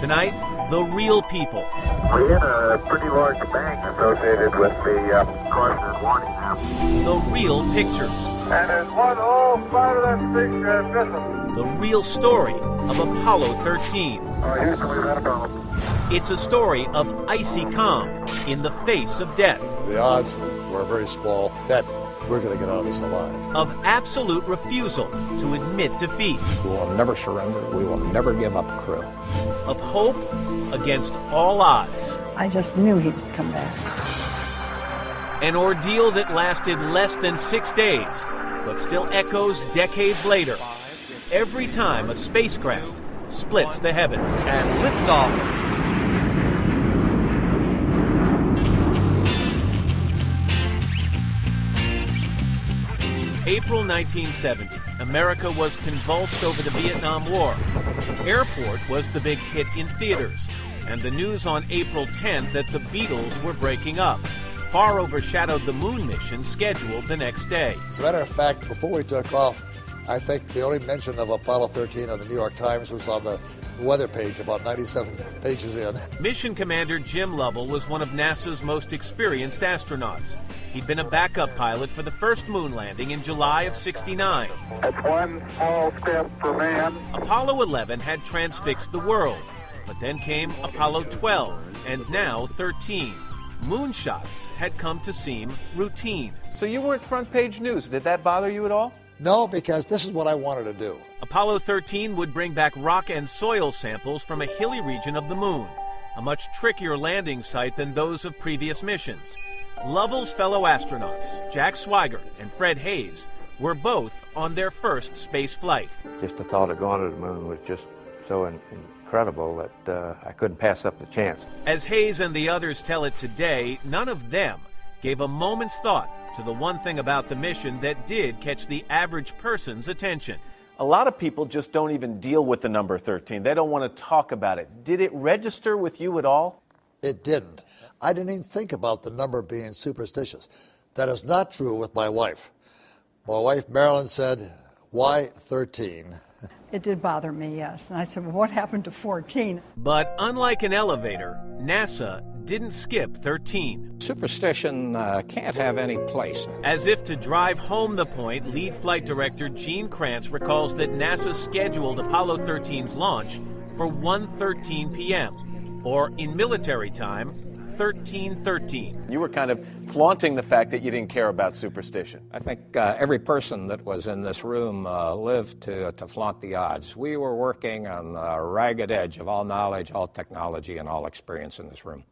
Tonight, the real people. We had a pretty large bang associated with the caution warning now. The real pictures. And there's one whole part of that thing missing. The real story of Apollo 13. Houston, we've had a problem. It's a story of icy calm in the face of death. The odds were very small that we're going to get out of this alive. Of absolute refusal to admit defeat. We will never surrender. We will never give up crew. Of hope against all odds. I just knew he'd come back. An ordeal that lasted less than 6 days, but still echoes decades later. Every time a spacecraft splits the heavens. And liftoff. April 1970, America was convulsed over the Vietnam War. Airport was the big hit in theaters, and the news on April 10th that the Beatles were breaking up far overshadowed the moon mission scheduled the next day. As a matter of fact, before we took off, I think the only mention of Apollo 13 on the New York Times was on the weather page, about 97 pages in. Mission Commander Jim Lovell was one of NASA's most experienced astronauts. He'd been a backup pilot for the first moon landing in July of '69. That's one small step for man. Apollo 11 had transfixed the world, but then came Apollo 12 and now 13. Moonshots had come to seem routine. So you weren't front page news. Did that bother you at all? No, because this is what I wanted to do. Apollo 13 would bring back rock and soil samples from a hilly region of the moon, a much trickier landing site than those of previous missions. Lovell's fellow astronauts, Jack Swigert and Fred Hayes, were both on their first space flight. Just the thought of going to the moon was just so incredible that I couldn't pass up the chance. As Hayes and the others tell it today, none of them gave a moment's thought to the one thing about the mission that did catch the average person's attention. A lot of people just don't even deal with the number 13. They don't want to talk about it. Did it register with you at all? It didn't. I didn't even think about the number being superstitious. That is not true with my wife. My wife, Marilyn, said, "Why 13?" It did bother me, yes. And I said, well, what happened to 14? But unlike an elevator, NASA didn't skip 13. Superstition can't have any place. As if to drive home the point, lead flight director Gene Kranz recalls that NASA scheduled Apollo 13's launch for 1:13 p.m., or in military time, 13:13. You were kind of flaunting the fact that you didn't care about superstition. I think every person that was in this room lived to flaunt the odds. We were working on the ragged edge of all knowledge, all technology, and all experience in this room.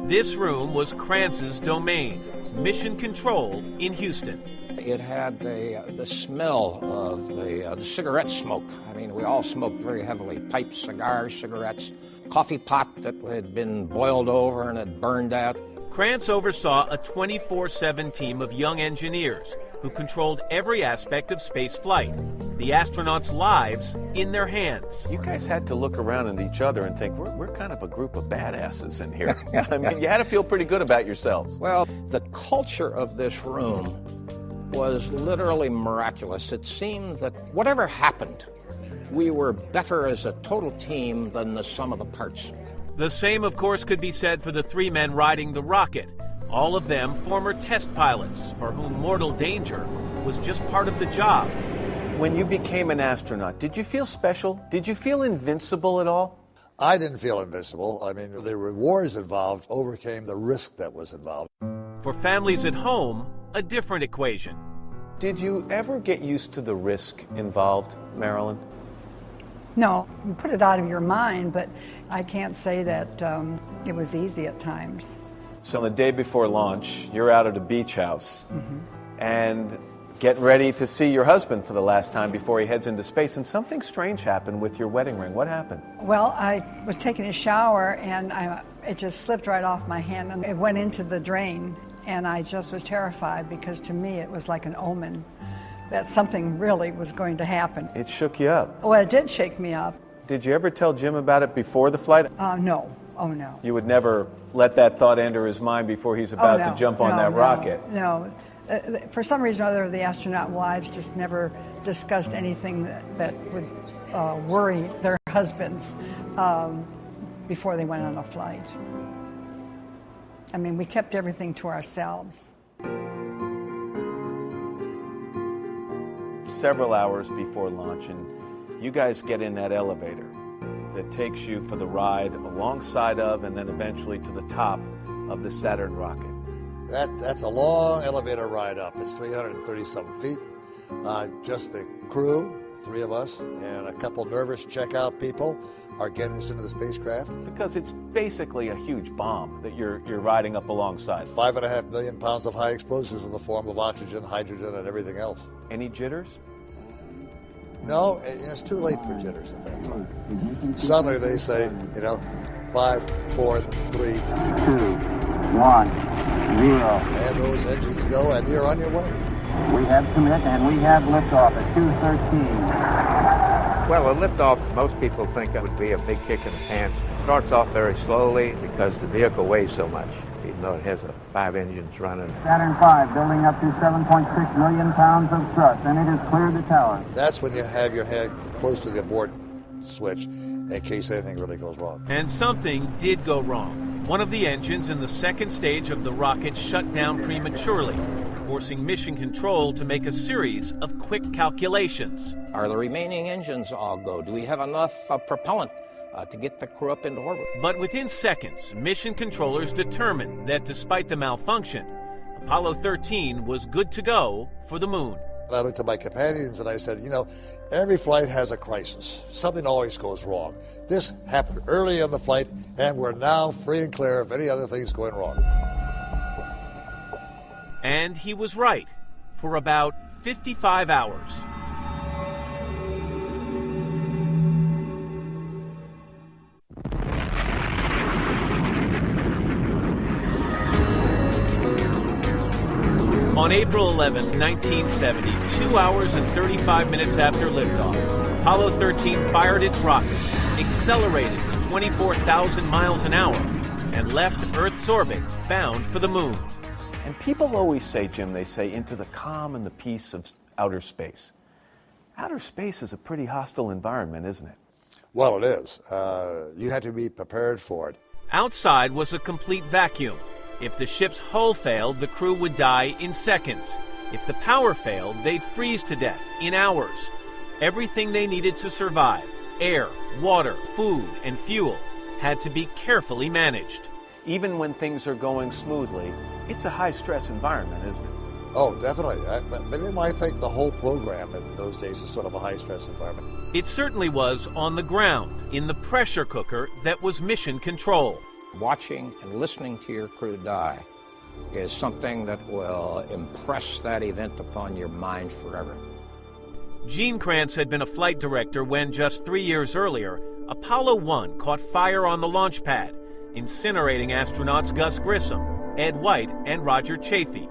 This room was Kranz's domain, mission control in Houston. It had the smell of the cigarette smoke. I mean, we all smoked very heavily. Pipes, cigars, cigarettes, coffee pot that had been boiled over and had burned out. Kranz oversaw a 24/7 team of young engineers who controlled every aspect of space flight, the astronauts' lives in their hands. You guys had to look around at each other and think, we're kind of a group of badasses in here. I mean, you had to feel pretty good about yourselves. Well, the culture of this room was literally miraculous. It seemed that whatever happened, we were better as a total team than the sum of the parts. The same, of course, could be said for the three men riding the rocket, all of them former test pilots for whom mortal danger was just part of the job. When you became an astronaut, did you feel special? Did you feel invincible at all? I didn't feel invincible. I mean, the rewards involved overcame the risk that was involved. For families at home, a different equation. Did you ever get used to the risk involved, Marilyn? No, you put it out of your mind, but I can't say that it was easy at times. So the day before launch, you're out at a beach house and getting ready to see your husband for the last time before he heads into space, and something strange happened with your wedding ring. What happened? Well, I was taking a shower, and it just slipped right off my hand, and it went into the drain, and I just was terrified because to me it was like an omen that something really was going to happen. It shook you up. Well, it did shake me up. Did you ever tell Jim about it before the flight? No. Oh, no. You would never let that thought enter his mind before he's about to jump on that rocket? No. For some reason or other, the astronaut wives just never discussed anything that would worry their husbands. before they went on a flight. I mean, we kept everything to ourselves. Several hours before launch, and you guys get in that elevator that takes you for the ride alongside of and then eventually to the top of the Saturn rocket. That's a long elevator ride up. It's 330-something feet. Just the crew, 3 of us, and a couple nervous checkout people are getting us into the spacecraft. Because it's basically a huge bomb that you're riding up alongside. 5.5 million pounds of high explosives in the form of oxygen, hydrogen, and everything else. Any jitters? No, it's too late for jitters at that time. Suddenly they say, 5, 4, 3, 2, 1, 0. And those engines go, and you're on your way. We have commit, and we have liftoff at 2:13. Well, a liftoff, most people think it would be a big kick in the pants. It starts off very slowly because the vehicle weighs so much, even though it has 5 engines running. Saturn V building up to 7.6 million pounds of thrust, and it has cleared the tower. That's when you have your hand close to the abort switch in case anything really goes wrong. And something did go wrong. One of the engines in the second stage of the rocket shut down prematurely, forcing Mission Control to make a series of quick calculations. Are the remaining engines all go? Do we have enough propellant to get the crew up into orbit? But within seconds, mission controllers determined that despite the malfunction, Apollo 13 was good to go for the moon. I looked at my companions and I said, every flight has a crisis. Something always goes wrong. This happened early in the flight, and we're now free and clear of any other things going wrong. And he was right, for about 55 hours. On April 11, 1970, 2 hours and 35 minutes after liftoff, Apollo 13 fired its rockets, accelerated to 24,000 miles an hour, and left Earth's orbit bound for the moon. And people always say, Jim, they say, into the calm and the peace of outer space. Outer space is a pretty hostile environment, isn't it? Well, it is. You had to be prepared for it. Outside was a complete vacuum. If the ship's hull failed, the crew would die in seconds. If the power failed, they'd freeze to death in hours. Everything they needed to survive, air, water, food, and fuel, had to be carefully managed. Even when things are going smoothly, it's a high-stress environment, isn't it? Oh, definitely. I think the whole program in those days is sort of a high-stress environment. It certainly was on the ground, in the pressure cooker that was Mission Control. Watching and listening to your crew die is something that will impress that event upon your mind forever. Gene Kranz had been a flight director when, just 3 years earlier, Apollo 1 caught fire on the launch pad, incinerating astronauts Gus Grissom, Ed White, and Roger Chaffee.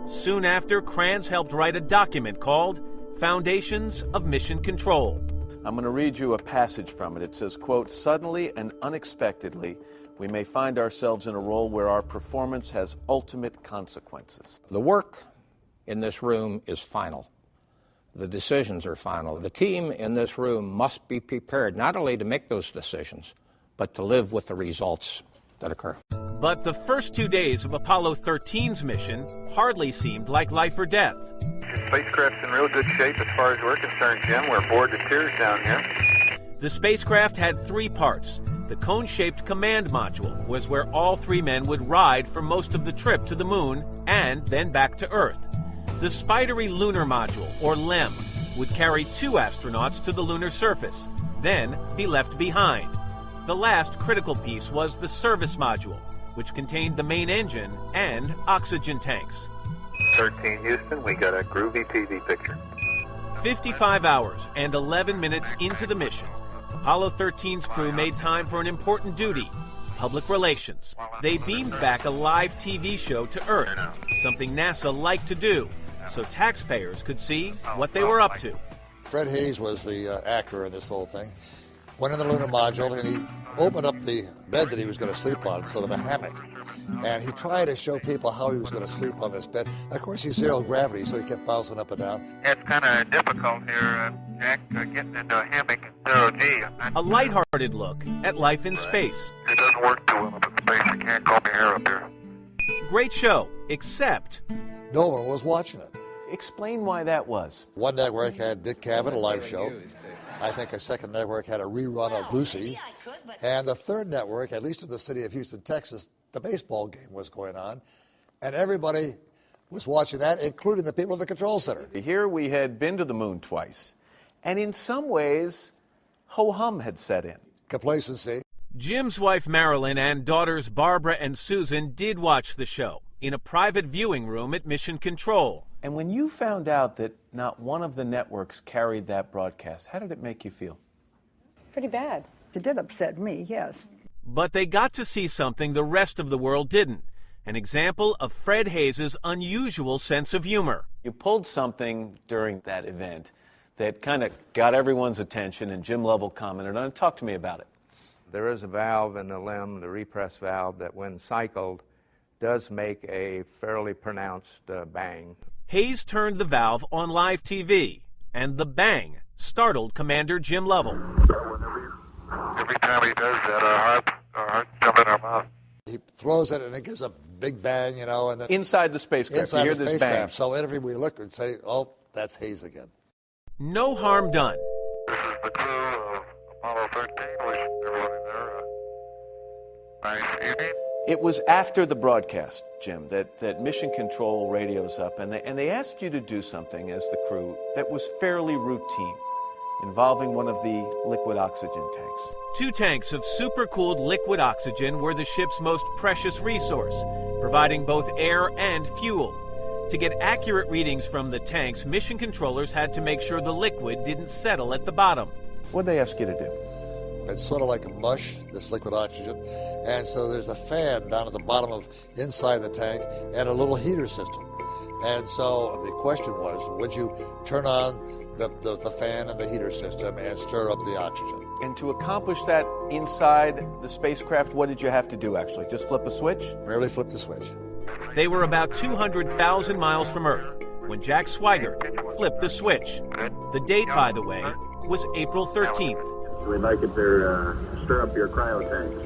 Soon after, Kranz helped write a document called Foundations of Mission Control. I'm going to read you a passage from it. It says, quote, "Suddenly and unexpectedly, we may find ourselves in a role where our performance has ultimate consequences." The work in this room is final. The decisions are final. The team in this room must be prepared not only to make those decisions, but to live with the results that occur. But the first 2 days of Apollo 13's mission hardly seemed like life or death. The spacecraft's in real good shape as far as we're concerned, Jim. We're aboard the tiers down here. The spacecraft had 3 parts. The cone-shaped command module was where all 3 men would ride for most of the trip to the moon and then back to Earth. The spidery lunar module, or LEM, would carry 2 astronauts to the lunar surface, then be left behind. The last critical piece was the service module, which contained the main engine and oxygen tanks. 13 Houston, we got a groovy TV picture. 55 hours and 11 minutes into the mission, Apollo 13's crew made time for an important duty, public relations. They beamed back a live TV show to Earth, something NASA liked to do, so taxpayers could see what they were up to. Fred Hayes was the actor in this whole thing. went in the lunar module, and he opened up the bed that he was going to sleep on, sort of a hammock. And he tried to show people how he was going to sleep on this bed. Of course, he's zero gravity, so he kept bouncing up and down. It's kind of difficult here, Jack, getting into a hammock in zero G. A lighthearted look at life in space. It doesn't work too well up in space. You can't comb your hair up here. Great show, except No one was watching it. Explain why that was. One network had Dick Cavett, a live show. I think a second network had a rerun of Lucy. And the third network, at least in the city of Houston, Texas, the baseball game was going on. And everybody was watching that, including the people at the control center. Here we had been to the moon twice. And in some ways, ho-hum had set in. Complacency. Jim's wife Marilyn and daughters Barbara and Susan did watch the show in a private viewing room at Mission Control. And when you found out that not one of the networks carried that broadcast, how did it make you feel? Pretty bad. It did upset me, yes. But they got to see something the rest of the world didn't, an example of Fred Hayes' unusual sense of humor. You pulled something during that event that kind of got everyone's attention, and Jim Lovell commented on it. Talk to me about it. There is a valve in the limb, the repress valve, that when cycled does make a fairly pronounced bang. Hayes turned the valve on live TV, and the bang startled Commander Jim Lovell. Every time he does that, our heart jump in our mouth. He throws it, and it gives a big bang, you know. And then Inside the spacecraft, inside you hear the this spacecraft. bang. So every we look and say, oh, that's Hayes again. No harm done. This is the crew of Apollo 13. Wish everyone in there nice evening. It was after the broadcast, Jim, that Mission Control radios up, and they asked you to do something as the crew that was fairly routine, involving one of the liquid oxygen tanks. 2 tanks of supercooled liquid oxygen were the ship's most precious resource, providing both air and fuel. To get accurate readings from the tanks, mission controllers had to make sure the liquid didn't settle at the bottom. What'd they ask you to do? It's sort of like a mush, this liquid oxygen. And so there's a fan down at the bottom of inside the tank and a little heater system. And so the question was, would you turn on the fan and the heater system and stir up the oxygen? And to accomplish that inside the spacecraft, what did you have to do, actually? Just flip a switch? Merely flip the switch. They were about 200,000 miles from Earth when Jack Swigert flipped the switch. The date, by the way, was April 13th. We'd like it to stir up your cryo tanks.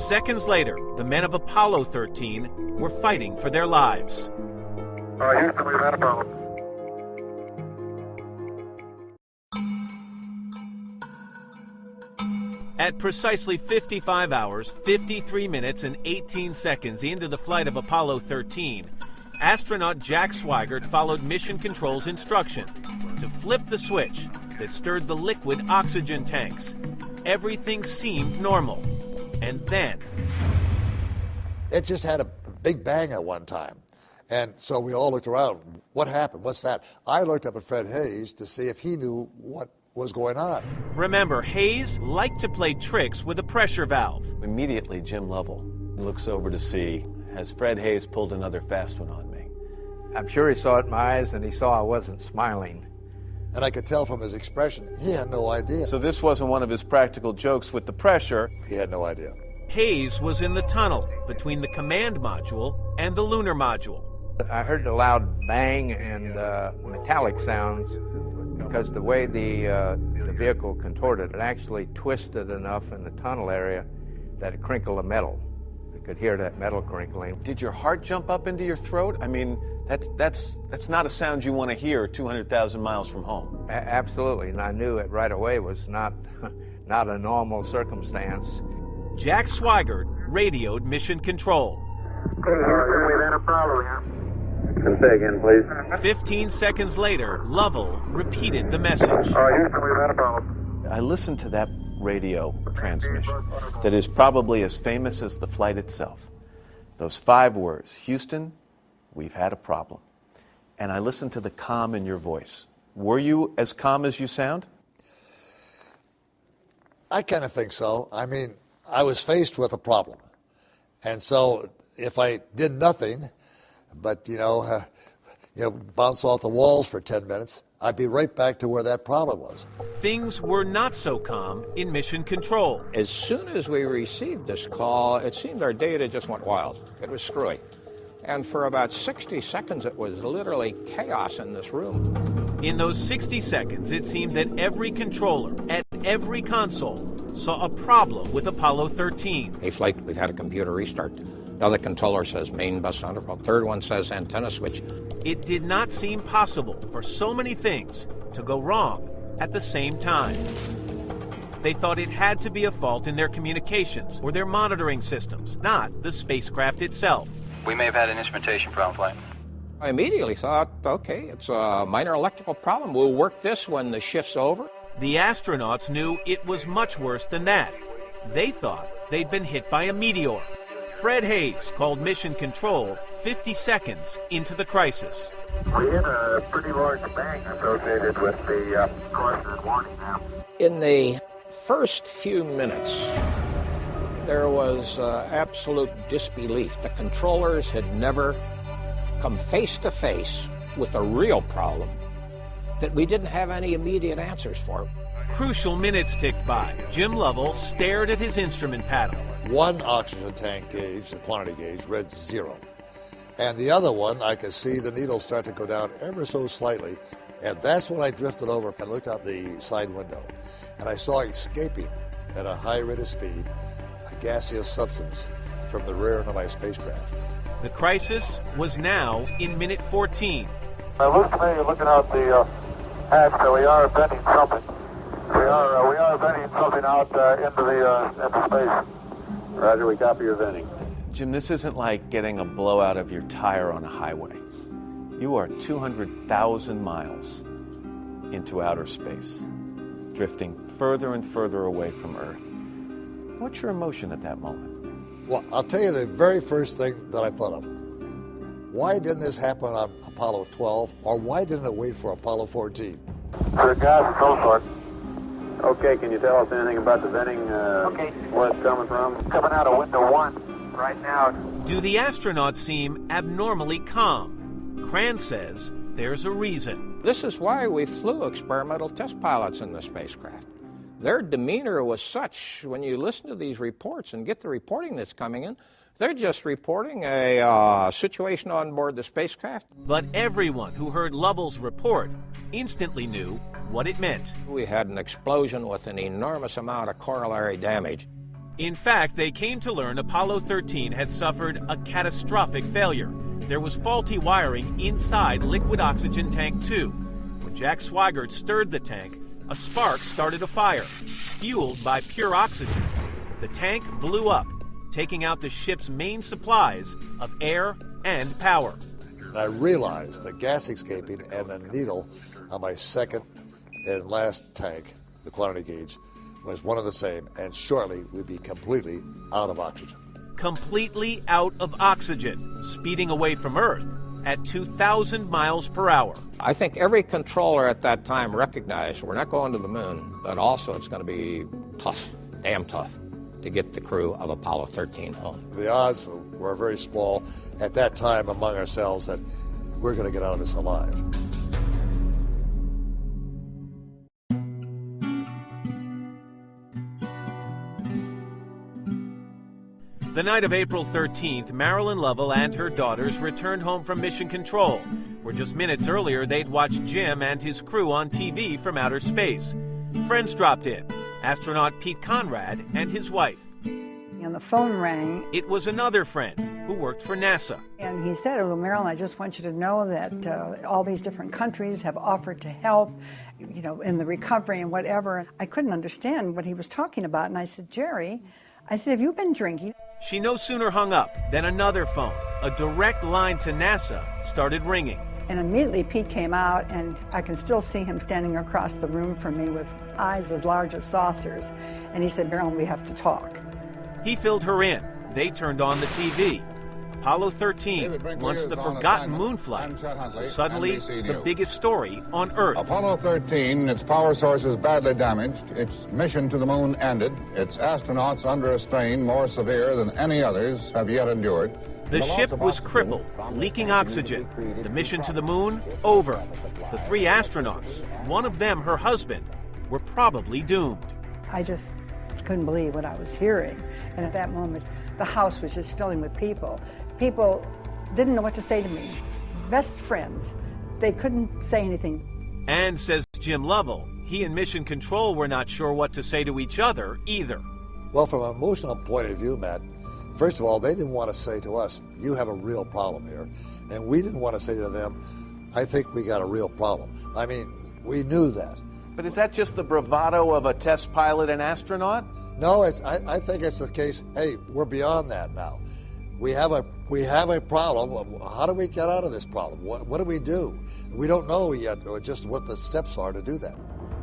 Seconds later, the men of Apollo 13 were fighting for their lives. Houston, we've had a problem. At precisely 55 hours, 53 minutes, and 18 seconds into the flight of Apollo 13, astronaut Jack Swigert followed Mission Control's instruction to flip the switch that stirred the liquid oxygen tanks. Everything seemed normal. And then It just had a big bang at one time. And so we all looked around. What happened? What's that? I looked up at Fred Hayes to see if he knew what was going on. remember, Hayes liked to play tricks with a pressure valve. Immediately, Jim Lovell looks over to see, has Fred Hayes pulled another fast one on me? I'm sure he saw it in my eyes, and he saw I wasn't smiling. And I could tell from his expression, he had no idea. So this wasn't one of his practical jokes with the pressure. He had no idea. Hayes was in the tunnel between the command module and the lunar module. I heard the loud bang and metallic sounds because the way the vehicle contorted, it actually twisted enough in the tunnel area that it crinkled the metal. You could hear that metal crinkling. Did your heart jump up into your throat? I mean, that's not a sound you want to hear 200,000 miles from home. Absolutely, and I knew it right away was not a normal circumstance. Jack Swigert radioed Mission Control. We've had a problem here. Can say again, please. 15 seconds later, Lovell repeated the message. Houston, we've had a problem. I listened to that radio transmission that is probably as famous as the flight itself. Those 5 words, Houston, we've had a problem. And I listened to the calm in your voice. Were you as calm as you sound? I kind of think so. I mean, I was faced with a problem. And so if I did nothing but, bounce off the walls for 10 minutes, I'd be right back to where that problem was. Things were not so calm in Mission Control. As soon as we received this call, it seemed our data just went wild. It was screwy. And for about 60 seconds, it was literally chaos in this room. In those 60 seconds, it seemed that every controller at every console saw a problem with Apollo 13. A flight, we've had a computer restart. The other controller says main bus undervolt. Third one says antenna switch. It did not seem possible for so many things to go wrong at the same time. They thought it had to be a fault in their communications or their monitoring systems, not the spacecraft itself. We may have had an instrumentation problem, flight. I immediately thought, okay, it's a minor electrical problem. We'll work this when the shift's over. The astronauts knew it was much worse than that. They thought they'd been hit by a meteor. Fred Hayes called Mission Control 50 seconds into the crisis. We hit a pretty large bang associated with the caution warning now. In the first few minutes, there was absolute disbelief. The controllers had never come face to face with a real problem that we didn't have any immediate answers for. Crucial minutes ticked by. Jim Lovell stared at his instrument panel. One oxygen tank gauge, the quantity gauge, read 0. And the other one, I could see the needle start to go down ever so slightly. And that's when I drifted over and looked out the side window. And I saw escaping at a high rate of speed a gaseous substance from the rear end of my spacecraft. The crisis was now in minute 14. Looks to me, looking out the hatch, that we are bending something. We are bending something out into space. Roger, we copy your venting. Jim, this isn't like getting a blowout of your tire on a highway. You are 200,000 miles into outer space, drifting further and further away from Earth. What's your emotion at that moment? Well, I'll tell you the very first thing that I thought of. Why didn't this happen on Apollo 12, or why didn't it wait for Apollo 14? For gas and so forth. Okay, can you tell us anything about the venting, where it's coming from? Coming out of window 1 right now. Do the astronauts seem abnormally calm? Cran says there's a reason. This is why we flew experimental test pilots in the spacecraft. Their demeanor was such, when you listen to these reports and get the reporting that's coming in, they're just reporting a situation on board the spacecraft. But everyone who heard Lovell's report instantly knew what it meant. We had an explosion with an enormous amount of corollary damage. In fact, they came to learn Apollo 13 had suffered a catastrophic failure. There was faulty wiring inside liquid oxygen tank 2. When Jack Swigert stirred the tank, a spark started a fire, fueled by pure oxygen. The tank blew up, taking out the ship's main supplies of air and power. And I realized the gas escaping and the needle on my second and last tank, the quantity gauge, was one of the same, and shortly we'd be completely out of oxygen. Completely out of oxygen, speeding away from Earth at 2,000 miles per hour. I think every controller at that time recognized we're not going to the moon, but also it's going to be tough, damn tough, to get the crew of Apollo 13 home. The odds were very small at that time among ourselves that we're going to get out of this alive. The night of April 13th, Marilyn Lovell and her daughters returned home from Mission Control, where just minutes earlier they'd watched Jim and his crew on TV from outer space. Friends dropped in, astronaut Pete Conrad and his wife. And the phone rang. It was another friend who worked for NASA. And he said, "Oh, Marilyn, I just want you to know that all these different countries have offered to help, in the recovery and whatever." I couldn't understand what he was talking about. And I said, "Jerry," I said, "have you been drinking?" She no sooner hung up than another phone, a direct line to NASA, started ringing. And immediately Pete came out, and I can still see him standing across the room from me with eyes as large as saucers. And he said, "Marilyn, we have to talk." He filled her in. They turned on the TV. Apollo 13, once the forgotten moon flight, was suddenly the biggest story on Earth. Apollo 13, its power sources badly damaged, its mission to the moon ended, its astronauts under a strain more severe than any others have yet endured, The ship was crippled, leaking oxygen. The mission to the moon, over. The 3 astronauts, one of them her husband, were probably doomed. I just couldn't believe what I was hearing. And at that moment, the house was just filling with people. People didn't know what to say to me. Best friends. They couldn't say anything. And, says Jim Lovell, he and Mission Control were not sure what to say to each other either. Well, from an emotional point of view, Matt, first of all, they didn't want to say to us, you have a real problem here. And we didn't want to say to them, I think we got a real problem. I mean, we knew that. But is that just the bravado of a test pilot and astronaut? No, I think it's the case, hey, we're beyond that now. We have a problem. How do we get out of this problem? What do we do? We don't know yet just what the steps are to do that.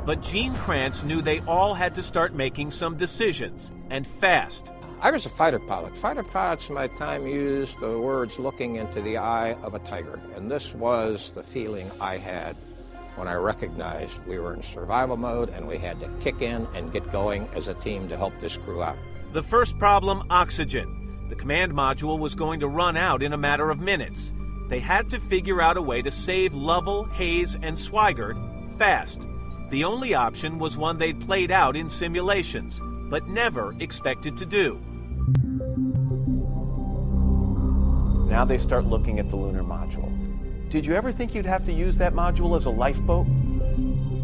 But Gene Kranz knew they all had to start making some decisions, and fast. I was a fighter pilot. Fighter pilots in my time used the words looking into the eye of a tiger, and this was the feeling I had when I recognized we were in survival mode and we had to kick in and get going as a team to help this crew out. The first problem, oxygen. The command module was going to run out in a matter of minutes. They had to figure out a way to save Lovell, Hayes, and Swigert fast. The only option was one they'd played out in simulations, but never expected to do. Now they start looking at the lunar module. Did you ever think you'd have to use that module as a lifeboat?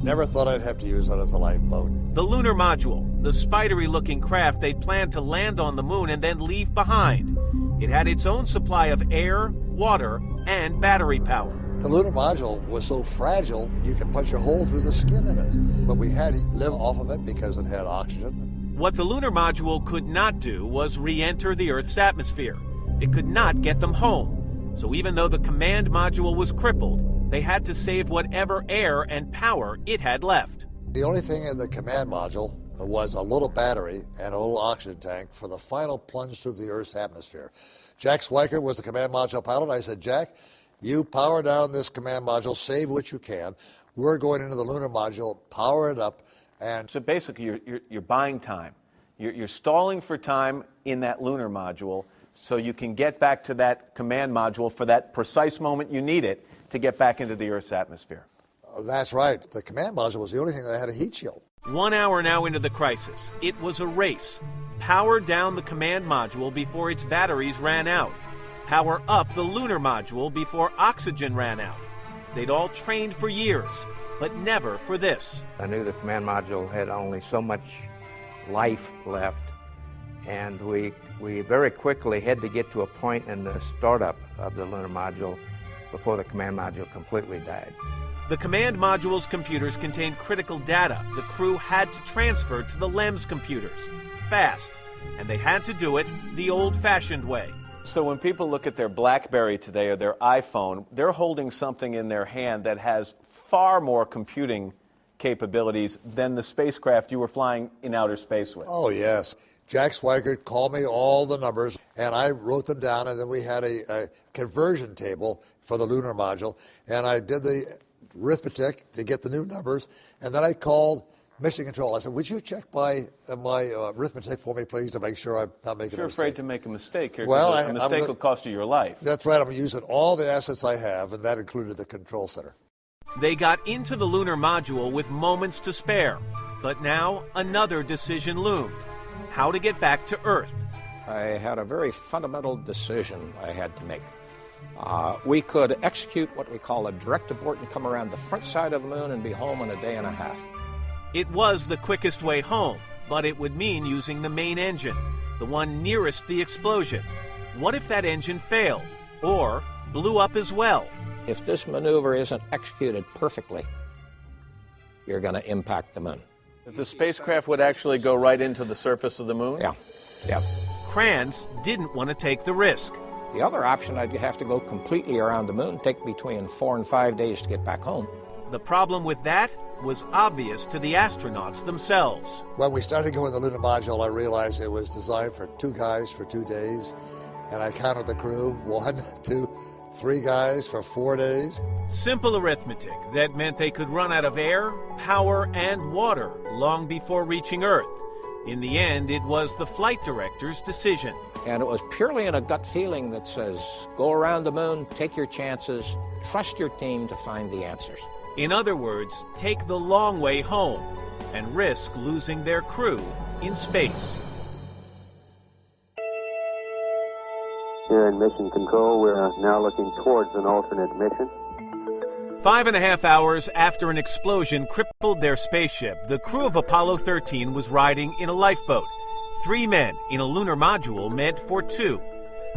Never thought I'd have to use it as a lifeboat. The lunar module, the spidery-looking craft they'd planned to land on the moon and then leave behind. It had its own supply of air, water, and battery power. The lunar module was so fragile, you could punch a hole through the skin in it. But we had to live off of it because it had oxygen. What the lunar module could not do was re-enter the Earth's atmosphere. It could not get them home. So even though the command module was crippled, they had to save whatever air and power it had left. The only thing in the command module was a little battery and a little oxygen tank for the final plunge through the Earth's atmosphere. Jack Swigert was the command module pilot. I said, Jack, you power down this command module, save what you can. We're going into the lunar module, power it up. And so basically you're buying time. You're stalling for time in that lunar module so you can get back to that command module for that precise moment you need it to get back into the Earth's atmosphere. That's right. The command module was the only thing that had a heat shield. 1 hour now into the crisis. It was a race. Power down the command module before its batteries ran out. Power up the lunar module before oxygen ran out. They'd all trained for years, but never for this. I knew the command module had only so much life left, and we very quickly had to get to a point in the startup of the lunar module before the command module completely died. The command module's computers contained critical data the crew had to transfer to the LEMS computers, fast, and they had to do it the old-fashioned way. So when people look at their BlackBerry today or their iPhone, they're holding something in their hand that has far more computing capabilities than the spacecraft you were flying in outer space with. Oh, yes. Jack Swigert called me all the numbers, and I wrote them down, and then we had a conversion table for the lunar module, and I did the arithmetic to get the new numbers, and then I called Mission Control. I said, would you check my arithmetic for me, please, to make sure I'm not making a mistake? You're afraid to make a mistake here, well, a mistake will cost you your life. That's right. I'm using all the assets I have, and that included the control center. They got into the lunar module with moments to spare, but now another decision loomed. How to get back to Earth. I had a very fundamental decision I had to make. We could execute what we call a direct abort and come around the front side of the moon and be home in a day and a half. It was the quickest way home, but it would mean using the main engine, the one nearest the explosion. What if that engine failed, or blew up as well? If this maneuver isn't executed perfectly, you're going to impact the moon. If the spacecraft would actually go right into the surface of the moon? Yeah. Kranz didn't want to take the risk. The other option, I'd have to go completely around the moon, take between 4 and 5 days to get back home. The problem with that was obvious to the astronauts themselves. When we started going to the lunar module, I realized it was designed for 2 guys for 2 days, and I counted the crew, 1, 2, 3 guys for 4 days. Simple arithmetic that meant they could run out of air, power, and water long before reaching Earth. In the end, it was the flight director's decision. And it was purely in a gut feeling that says, go around the moon, take your chances, trust your team to find the answers. In other words, take the long way home and risk losing their crew in space. Here in Mission Control, we're now looking towards an alternate mission. 5.5 hours after an explosion crippled their spaceship, the crew of Apollo 13 was riding in a lifeboat. 3 men in a lunar module meant for 2.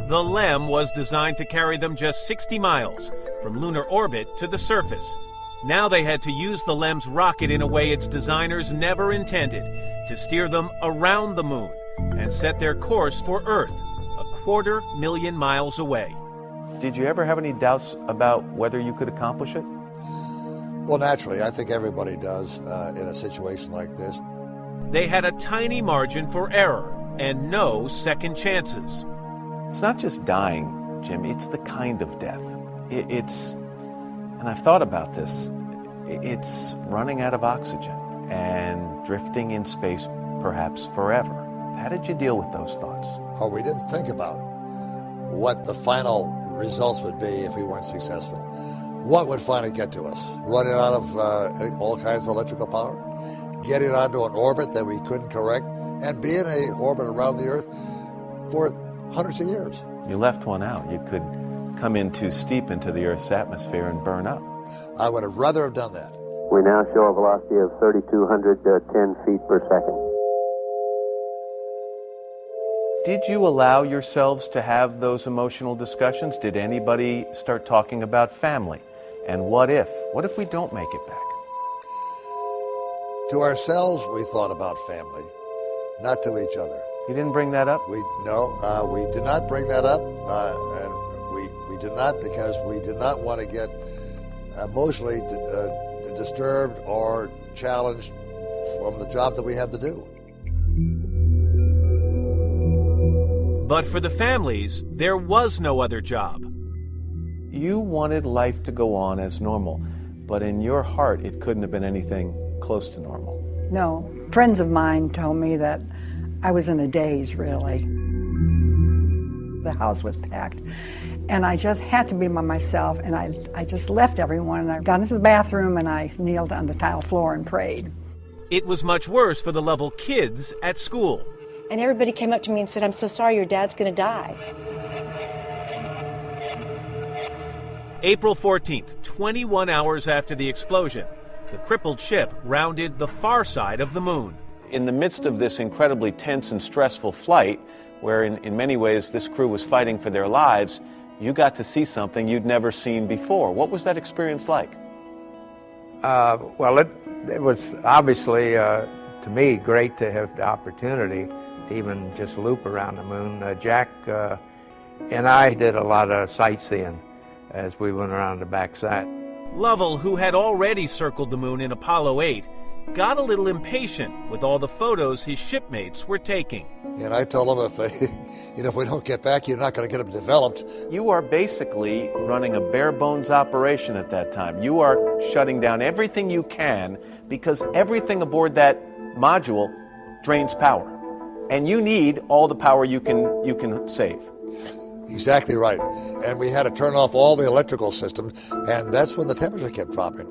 The LEM was designed to carry them just 60 miles from lunar orbit to the surface. Now they had to use the LEM's rocket in a way its designers never intended, to steer them around the moon and set their course for Earth, 250,000 miles away. Did you ever have any doubts about whether you could accomplish it? Well, naturally, I think everybody does in a situation like this. They had a tiny margin for error and no second chances. It's not just dying, Jim, it's the kind of death. It's, and I've thought about this, it's running out of oxygen and drifting in space perhaps forever. How did you deal with those thoughts? Oh, we didn't think about what the final results would be if we weren't successful. What would finally get to us? Running out of all kinds of electrical power? Getting onto an orbit that we couldn't correct? And being in an orbit around the Earth for hundreds of years? You left one out. You could come in too steep into the Earth's atmosphere and burn up. I would have rather have done that. We now show a velocity of 3,210 feet per second. Did you allow yourselves to have those emotional discussions? Did anybody start talking about family? And what if? What if we don't make it back? To ourselves, we thought about family, not to each other. You didn't bring that up? We did not bring that up, and we did not because we did not want to get emotionally disturbed or challenged from the job that we have to do. But for the families, there was no other job. You wanted life to go on as normal, but in your heart, it couldn't have been anything close to normal. No. Friends of mine told me that I was in a daze, really. The house was packed, and I just had to be by myself, and I just left everyone, and I got into the bathroom, and I kneeled on the tile floor and prayed. It was much worse for the Lovell kids at school. And everybody came up to me and said, I'm so sorry, your dad's going to die. April 14th, 21 hours after the explosion, the crippled ship rounded the far side of the moon. In the midst of this incredibly tense and stressful flight, where in many ways this crew was fighting for their lives, you got to see something you'd never seen before. What was that experience like? Well, it was obviously, to me, great to have the opportunity to even just loop around the moon. Jack and I did a lot of sightseeing as we went around the backside. Lovell, who had already circled the moon in Apollo 8, got a little impatient with all the photos his shipmates were taking. And I told them if we don't get back, you're not going to get them developed. You are basically running a bare bones operation at that time. You are shutting down everything you can because everything aboard that module drains power. And you need all the power you can save. Exactly right. And we had to turn off all the electrical systems, and that's when the temperature kept dropping.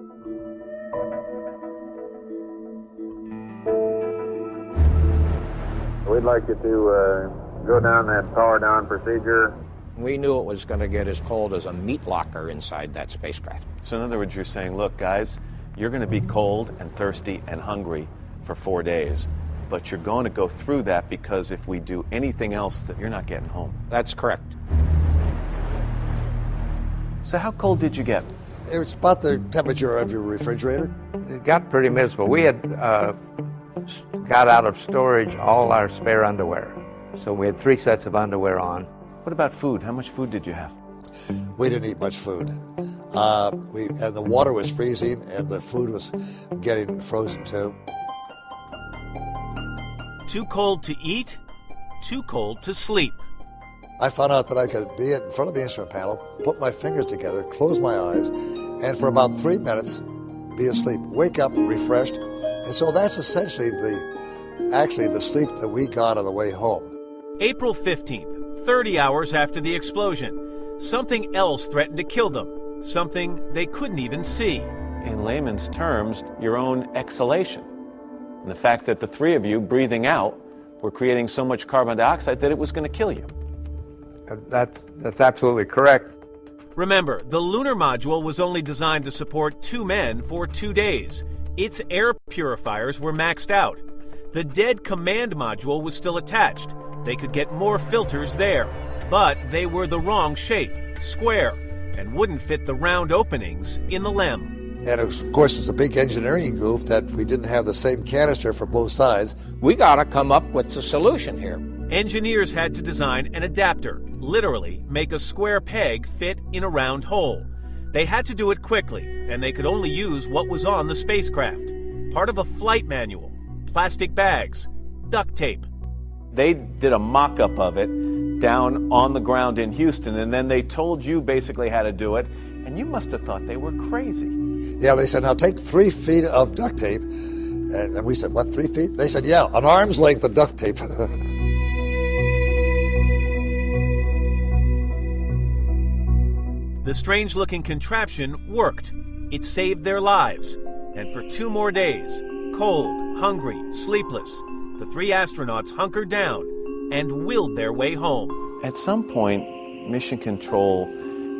We'd like you to go down that power down procedure. We knew it was going to get as cold as a meat locker inside that spacecraft. So in other words, you're saying, look, guys, you're going to be cold and thirsty and hungry for 4 days. But you're going to go through that because if we do anything else, that you're not getting home. That's correct. So how cold did you get? It was about the temperature of your refrigerator. It got pretty miserable. We had got out of storage all our spare underwear. So we had 3 sets of underwear on. What about food? How much food did you have? We didn't eat much food. And the water was freezing, and the food was getting frozen too. Too cold to eat, too cold to sleep. I found out that I could be in front of the instrument panel, put my fingers together, close my eyes, and for about 3 minutes be asleep, wake up refreshed. And so that's essentially actually the sleep that we got on the way home. April 15th, 30 hours after the explosion, something else threatened to kill them, something they couldn't even see. In layman's terms, your own exhalation. And the fact that the three of you breathing out were creating so much carbon dioxide that it was going to kill you. That's absolutely correct. Remember, the lunar module was only designed to support 2 men for 2 days. Its air purifiers were maxed out. The dead command module was still attached. They could get more filters there, but they were the wrong shape, square, and wouldn't fit the round openings in the LEM. And of course, it's a big engineering goof that we didn't have the same canister for both sides. We got to come up with a solution here. Engineers had to design an adapter, literally make a square peg fit in a round hole. They had to do it quickly, and they could only use what was on the spacecraft. Part of a flight manual, plastic bags, duct tape. They did a mock-up of it down on the ground in Houston, and then they told you basically how to do it, and you must have thought they were crazy. Yeah, they said, now take 3 feet of duct tape. And we said, what, 3 feet? They said, yeah, an arm's length of duct tape. The strange-looking contraption worked. It saved their lives. And for 2 more days, cold, hungry, sleepless, the 3 astronauts hunkered down and willed their way home. At some point, Mission Control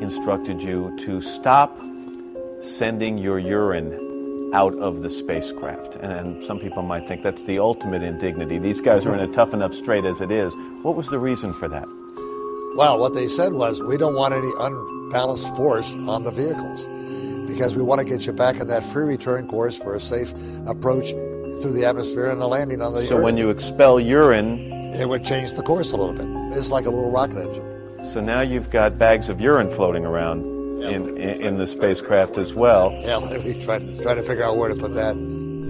instructed you to stop sending your urine out of the spacecraft. And some people might think that's the ultimate indignity. These guys are in a tough enough strait as it is. What was the reason for that? Well, what they said was, we don't want any unbalanced force on the vehicles because we want to get you back on that free return course for a safe approach through the atmosphere and a landing on the Earth. So when you expel urine, it would change the course a little bit. It's like a little rocket engine. So now you've got bags of urine floating around in the spacecraft as well. Yeah, we try to figure out where to put that.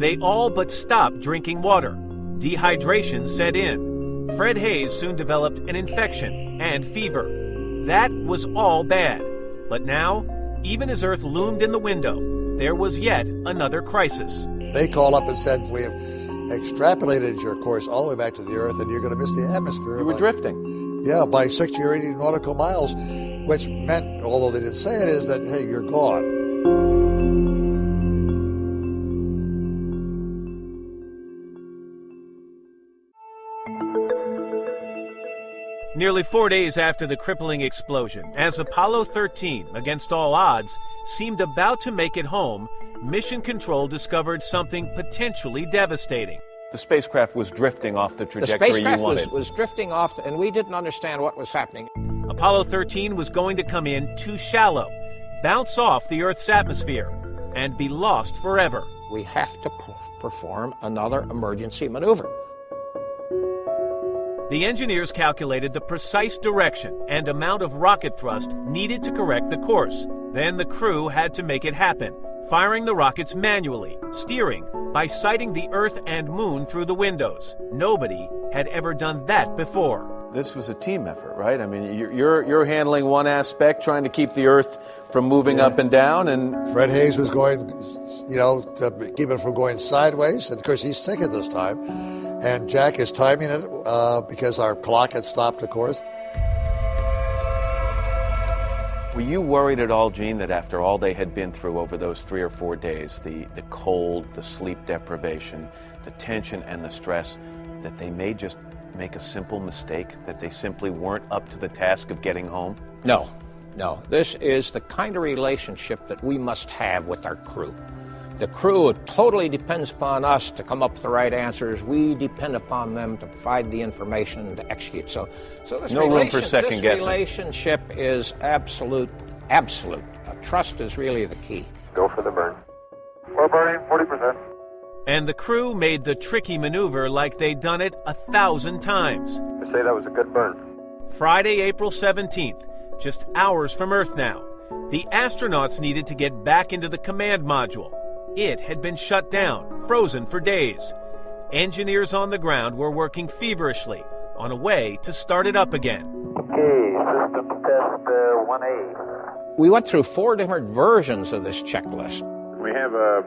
They all but stopped drinking water. Dehydration set in. Fred Hayes soon developed an infection and fever. That was all bad. But now, even as Earth loomed in the window, there was yet another crisis. They called up and said, we have extrapolated your course all the way back to the Earth and you're going to miss the atmosphere. You were drifting. Yeah, by 60 or 80 nautical miles, which meant, although they didn't say it, is that, hey, you're gone. Nearly 4 days after the crippling explosion, as Apollo 13, against all odds, seemed about to make it home, Mission Control discovered something potentially devastating. The spacecraft was drifting off the trajectory you wanted. The spacecraft was drifting off, and we didn't understand what was happening. Apollo 13 was going to come in too shallow, bounce off the Earth's atmosphere, and be lost forever. We have to perform another emergency maneuver. The engineers calculated the precise direction and amount of rocket thrust needed to correct the course. Then the crew had to make it happen, firing the rockets manually, steering by sighting the Earth and Moon through the windows. Nobody had ever done that before. This was a team effort, right? I mean, you're handling one aspect, trying to keep the Earth from moving up and down, and Fred Hayes was going, to keep it from going sideways, and of course he's sick at this time. And Jack is timing it because our clock had stopped, of course. Were you worried at all, Gene, that after all they had been through over those 3 or 4 days, the cold, the sleep deprivation, the tension and the stress, that they may just make a simple mistake, that they simply weren't up to the task of getting home? No. This is the kind of relationship that we must have with our crew. The crew totally depends upon us to come up with the right answers. We depend upon them to provide the information to execute. So this no room for second guessing. This relationship is absolute. Trust is really the key. Go for the burn. We're burning 40%. And the crew made the tricky maneuver like they'd done it 1,000 times. I say that was a good burn. Friday, April 17th, just hours from Earth now. The astronauts needed to get back into the command module. It had been shut down, frozen for days. Engineers on the ground were working feverishly on a way to start it up again. Okay, system test 1A. We went through 4 different versions of this checklist. We have a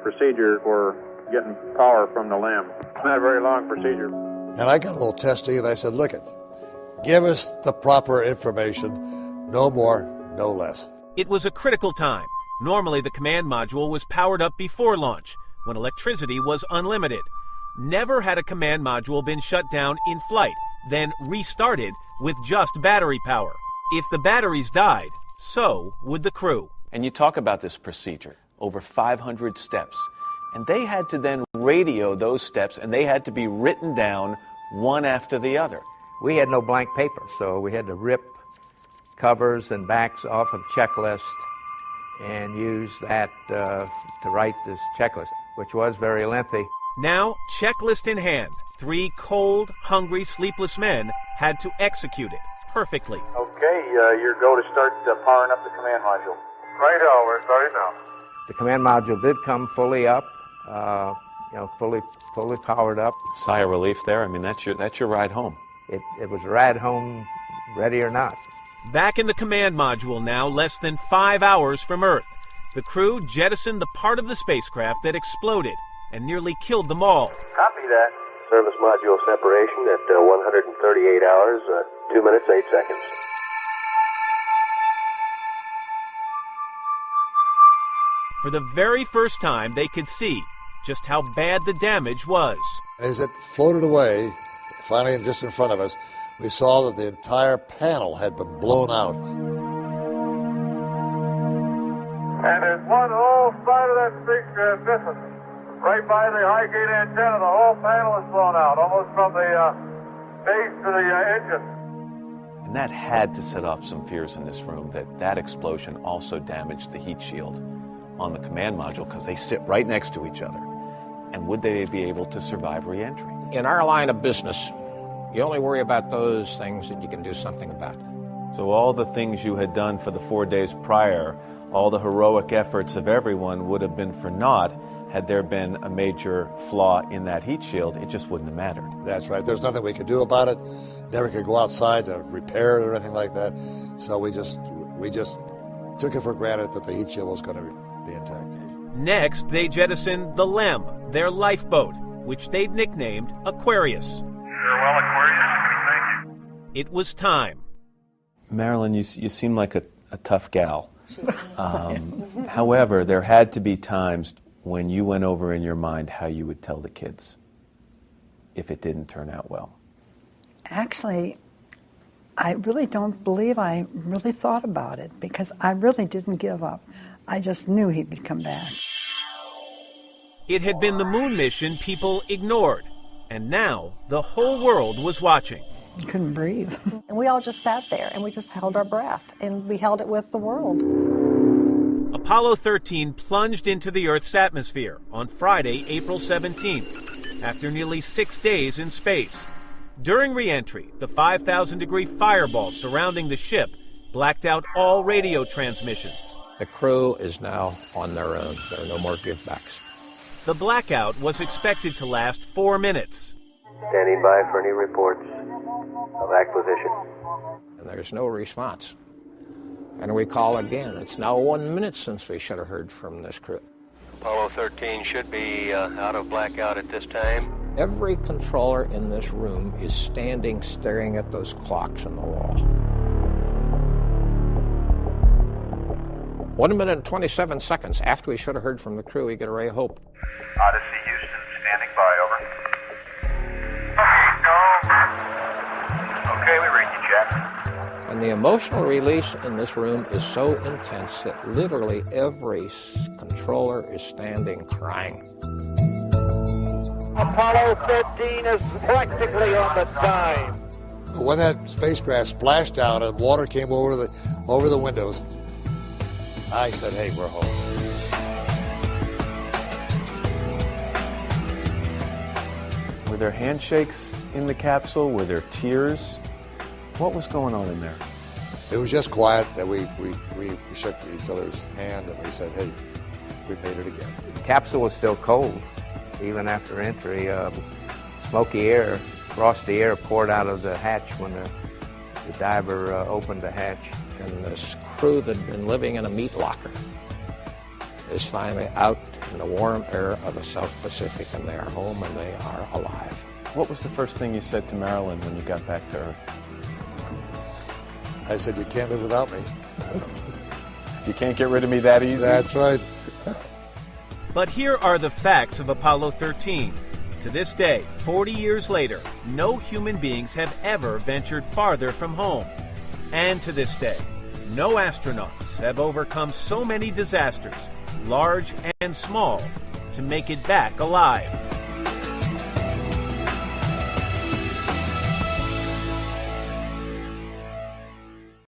procedure for getting power from the LEM. not a very long procedure. And I got a little testy, and I said, look it, give us the proper information, no more, no less. It was a critical time. Normally, the command module was powered up before launch, when electricity was unlimited. Never had a command module been shut down in flight, then restarted with just battery power. If the batteries died, so would the crew. And you talk about this procedure, over 500 steps. And they had to then radio those steps, and they had to be written down one after the other. We had no blank paper, so we had to rip covers and backs off of checklists and use that to write this checklist, which was very lengthy. Now, checklist in hand, 3 cold, hungry, sleepless men had to execute it perfectly. Okay, your go to start powering up the command module. Right, we're starting now. The command module did come fully up, fully powered up. Sigh of relief there. I mean, that's your ride home. It was a ride home, ready or not. Back in the command module now, less than 5 hours from Earth. The crew jettisoned the part of the spacecraft that exploded and nearly killed them all. Copy that. Service module separation at 138 hours, 2 minutes, 8 seconds. For the very first time, they could see just how bad the damage was. As it floated away, finally just in front of us, we saw that the entire panel had been blown out. And there's one whole side of that spacecraft missing. Right by the high gate antenna, the whole panel is blown out, almost from the base to the engine. And that had to set off some fears in this room that explosion also damaged the heat shield on the command module, because they sit right next to each other. And would they be able to survive re-entry? In our line of business, you only worry about those things that you can do something about. So all the things you had done for the 4 days prior, all the heroic efforts of everyone would have been for naught had there been a major flaw in that heat shield. It just wouldn't have mattered. That's right. There's nothing we could do about it. Never could go outside to repair it or anything like that. So we just took it for granted that the heat shield was going to be intact. Next, they jettisoned the LEM, their lifeboat, which they'd nicknamed Aquarius. You're well, Aquarius. Thank you. It was time. Marilyn, you seem like a tough gal. However, there had to be times when you went over in your mind how you would tell the kids if it didn't turn out well. Actually, I really don't believe I really thought about it, because I really didn't give up. I just knew he would come back. It had been the moon mission people ignored, and now the whole world was watching. You couldn't breathe. And we all just sat there and we just held our breath, and we held it with the world. Apollo 13 plunged into the Earth's atmosphere on Friday, April 17th, after nearly 6 days in space. During re-entry, the 5,000-degree fireball surrounding the ship blacked out all radio transmissions. The crew is now on their own. There are no more givebacks. The blackout was expected to last 4 minutes. Standing by for any reports of acquisition. And there's no response. And we call again. It's now 1 minute since we should have heard from this crew. Apollo 13 should be out of blackout at this time. Every controller in this room is standing staring at those clocks on the wall. 1 minute and 27 seconds after we should have heard from the crew, we get a ray of hope. Odyssey, Houston, standing by, over. No. Okay, we read you, Jack. And the emotional release in this room is so intense that literally every controller is standing crying. Apollo 13 is practically on the dime. When that spacecraft splashed down and water came over the windows, I said, hey, we're home. Were there handshakes in the capsule? Were there tears? What was going on in there? It was just quiet that we shook each other's hand and we said, hey, we made it again. The capsule was still cold, even after entry. Smoky air, frosty air poured out of the hatch when the diver opened the hatch. And this crew that had been living in a meat locker is finally out in the warm air of the South Pacific, and they are home and they are alive. What was the first thing you said to Marilyn when you got back to Earth? I said, you can't live without me. You can't get rid of me that easy? That's right. But here are the facts of Apollo 13. To this day, 40 years later, no human beings have ever ventured farther from home. And to this day, no astronauts have overcome so many disasters, large and small, to make it back alive.